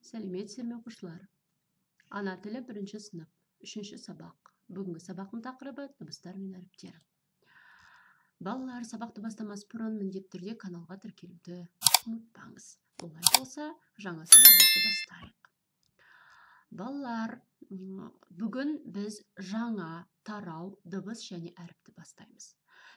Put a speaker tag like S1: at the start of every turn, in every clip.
S1: Сәлеметсіздер ме оқушылар? Ана тілі 1-ші сынып, 3-ші сабақ. Бүгінгі сабақтың тақырыбы дыбыстар мен әріптер. Балалар, сабақты бастамас бұрын міндетті түрде каналға тіркелуді ұмытпаңыз. Олай болса, жаңа сабағымызды бастайық. Балалар, бүгін біз жаңа тарау, дыбыс және әріпті бастаймыз.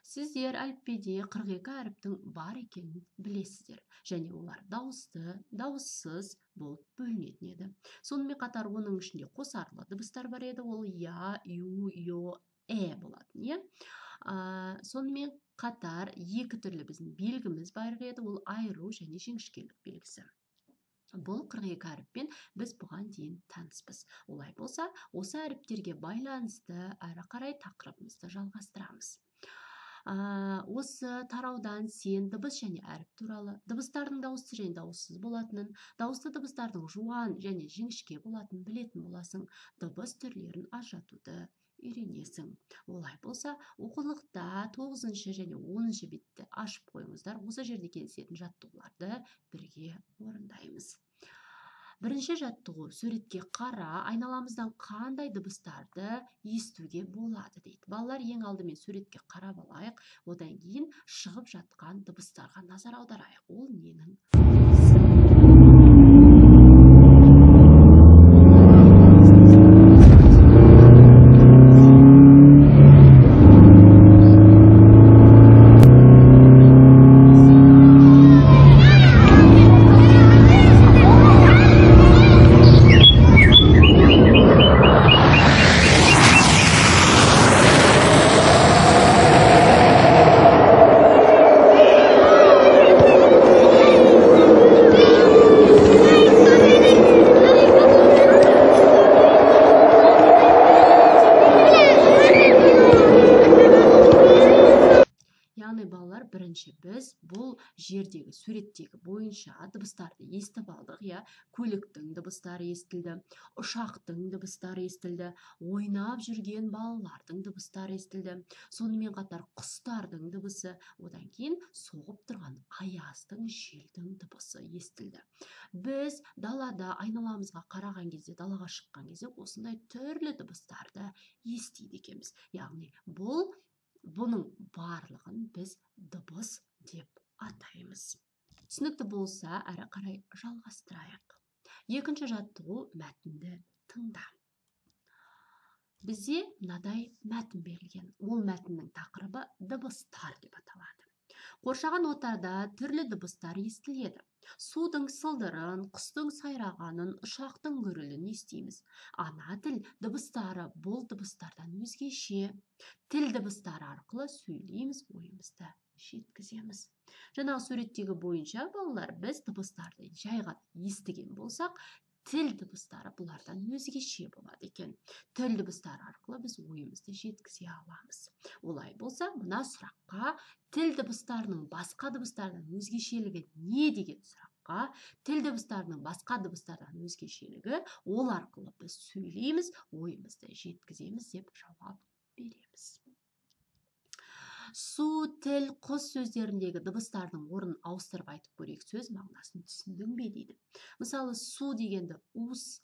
S1: Сіздер әліппеде 42 әріптің бар екенін білесіздер, және олар дауысты, дауыссыз болып бөлінетін еді. Сонымен қатар оның ішінде қосарлы дыбыстар бар еді, ол я, ю, йо, болатын. Сонымен қатар екі түрлі біздің белгіміз бар еді, ол айыру және жіңішкелік белгісі. Бұл 42 әріппен біз бұған дейін таныспыз. Олай болса, осы әріптерге байланысты әрі қарай тақырыбымызды жалғастырамыз. Осы тараудан сен дыбыс және әріп туралы, дыбыстардың дауысты және дауыссыз болатынын, дауысты дыбыстардың жуан және жіңішке болатынын білетін боласың. Дыбыс түрлерін ажыратуды үйренесің. Олай болса, оқулықта 9-шы және 10-шы бетті ашып қойыңыздар. Осы жерде кездесетін жаттығуларды бірге орындаймыз. Бірінші жаттығу: суретке қара, айналамыздан қандай дыбыстарды естуге болады дейді. Балалар, ең алдымен суретке қарап алайық, одан кейін шығып жатқан дыбыстарға назар аударайық. Ол ненің? Бірінші біз бұл жердегі суреттегі бойынша дыбыстарды естіп алдық. Көліктің дыбыстары естілді, ұшақтың дыбыстары естілді, ойнап жүрген балалардың дыбыстары естілді. Сонымен қатар құстардың дыбысы, одан кейін соғып тұрған аяздың, желдің дыбысы естілді. Біз далада айналамызға қараған кезде, далаға шыққан кезде осындай түрлі дыбыстарды естиді екенбіз. Яғни бұның барлығын біз дыбыс деп атаймыз. Түсінікті болса, әрі қарай жалғастырайық. Екінші жаттығу: мәтінді тыңда. Бізде мынадай мәтін берілген. Ол мәтіннің тақырыбы дыбыстар деп аталады. Қоршаған ортада түрлі дыбыстар естіледі. Судың сылдырын, құстың сайрағанын, ұшақтың гүрілін естиміз. Ана тіл дыбыстары бұл дыбыстардан өзгеше. Тіл дыбыстары арқылы сөйлейміз, ойымызды жеткіземіз. Жаңағы суреттегі бойынша балалар, біз дыбыстарды жай ғана естіген болсақ, тіл дыбыстары бұлардан өзгеше болады екен. Тіл дыбыстары арқылы біз ойымызды жеткізе аламыз. Олай болса, мына сұраққа тіл дыбыстарының басқа дыбыстардан өзгешелігі не деген сұраққа, тіл дыбыстарының басқа дыбыстардан өзгешелігі, ол арқылы біз сөйлейміз, ойымызды жеткіземіз деп жауап береміз. Су, тіл, құс сөздеріндегі дыбыстардың орнын ауыстырып айтып көрейік. Сөз мағынасын түсіндің бе дейді. Мысалы, су дегенді ус,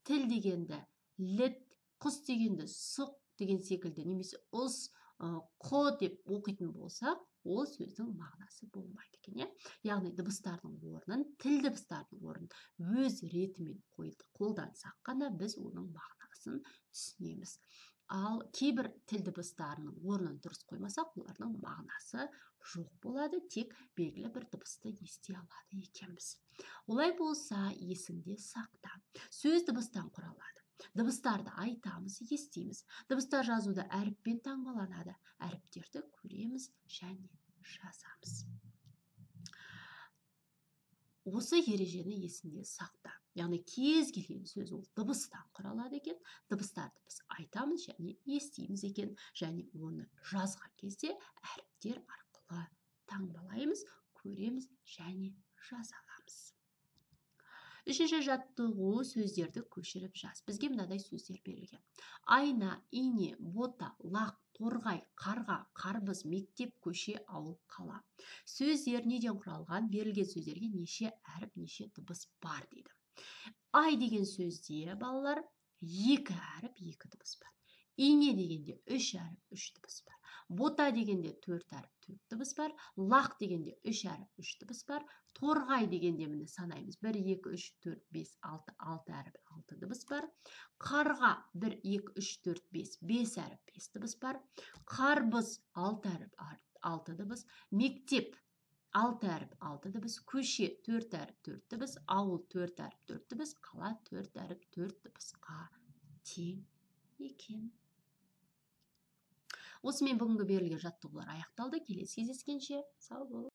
S1: тіл дегенді літ, құс дегенді сұқ деген секілді, немесе ұс, қо деп оқитын болсақ, ол сөздің мағынасы болмайды екен. Яғни дыбыстардың орнын, тіл дыбыстардың орнын өз ретімен қолдансақ қана біз оның мағынасын түсінеміз. Ал кейбір тіл дыбыстарының орнын дұрыс қоймасақ, олардың мағынасы жоқ болады, тек белгілі бір дыбысты ести алады екенбіз. Олай болса, есіңде сақта. Сөз дыбыстан құралады. Дыбыстарды айтамыз, естиміз. Дыбыстар жазуда әріппен таңбаланады. Әріптерді көреміз және жазамыз. Осы ережені есіңде сақта. Яғни кез келген сөз ол дыбыстан құралады екен. Дыбыстарды біз айтамыз және естиміз екен. Және оны жазған кезде әріптер арқылы таңбалаймыз, көреміз және жазаламыз. Үшінші жаттығу сөздерді көшіріп жаз. Бізге мынадай сөздер берілген. Айна, ине, бота, лақ, торғай, қарға, қарбыз, мектеп, көше, ауыл, қала. Сөздер неден құралған? Берілген сөздерге неше әріп, неше дыбыс бар дейді. Ай деген сөзде балалар 2 әріп, 2 дыбыс бар. Ине дегенде 3 әріп, 3 дыбыс бар. Бота дегенде 4 әріп, 4 дыбыс бар. Лақ дегенде 3 әріп, 3 дыбыс бар. Торғай дегенде міне санаймыз. 1, 2, 3, 4, 5, 6, 6 әріп, 6 дыбыс бар. Қарға 1, 2, 3, 4, 5, 5 әріп, 5 дыбыс бар. Қарбыз 6 әріп, 6 дыбыс. Мектеп 6 әріп, 6 дыбыс. Көше 4 әріп, 4 дыбыс. Ауыл 4 әріп, 4 дыбыс. Қала 4 әріп, 4 дыбысқа тең екен. Осымен бүгінгі берілген жаттығулар аяқталды. Келесі кездескенше сау бол.